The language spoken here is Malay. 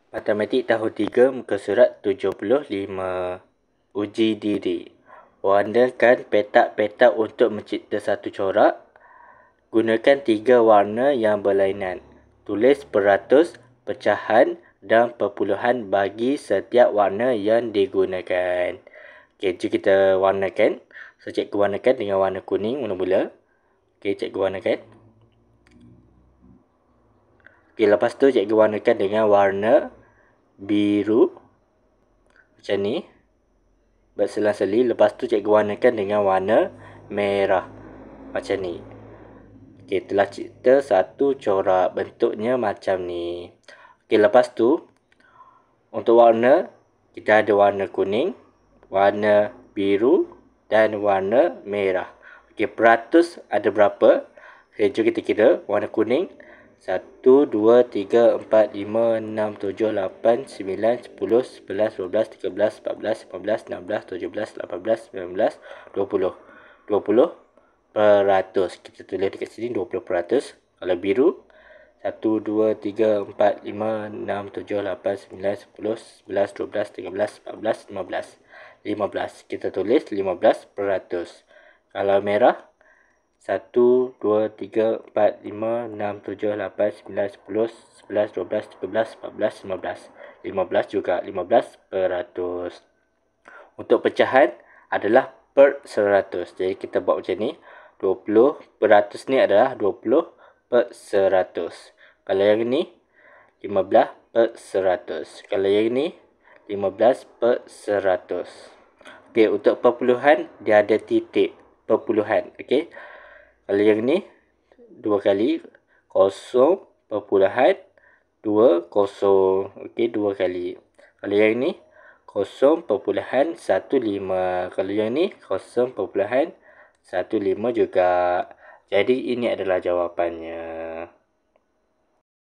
Matematik tahun 3 muka surat 75. Uji diri. Warnakan petak-petak untuk mencipta satu corak. Gunakan 3 warna yang berlainan. Tulis peratus, pecahan dan perpuluhan bagi setiap warna yang digunakan. Okey, jom kita warnakan. So, cikgu warnakan dengan warna kuning mula-mula. Okey, cikgu warnakan. Okey, lepas tu cikgu warnakan dengan warna biru macam ni, berselang-seli. Lepas tu cikgu warnakan dengan warna merah macam ni. Okey, telah cipta satu corak, bentuknya macam ni. Okey, lepas tu untuk warna kita ada warna kuning, warna biru dan warna merah. Okey, peratus ada berapa? Okay, jom kita kira. Warna kuning 1, 2, 3, 4, 5, 6, 7, 8, 9, 10, 11, 12, 13, 14, 15, 16, 17, 18, 19, 20. 20 peratus. Kita tulis dekat sini 20 peratus. Kalau biru 1, 2, 3, 4, 5, 6, 7, 8, 9, 10, 11, 12, 13, 14, 15. 15. Kita tulis 15 peratus. Kalau merah 1, 2, 3, 4, 5, 6, 7, 8, 9, 10, 11, 12, 13, 14, 15. 15 juga 15 peratus. Untuk pecahan adalah per 100. Jadi kita buat macam ni. 20 peratus ni adalah 20 per 100. Kalau yang ni 15 per 100. Kalau yang ni 15 per 100. Okey, untuk perpuluhan dia ada titik perpuluhan. Okey. Kalau yang ni 2 kali 0.20. Okey, 2 kali. Kalau yang ni 0.15. Kalau yang ni 0.15 juga. Jadi ini adalah jawapannya.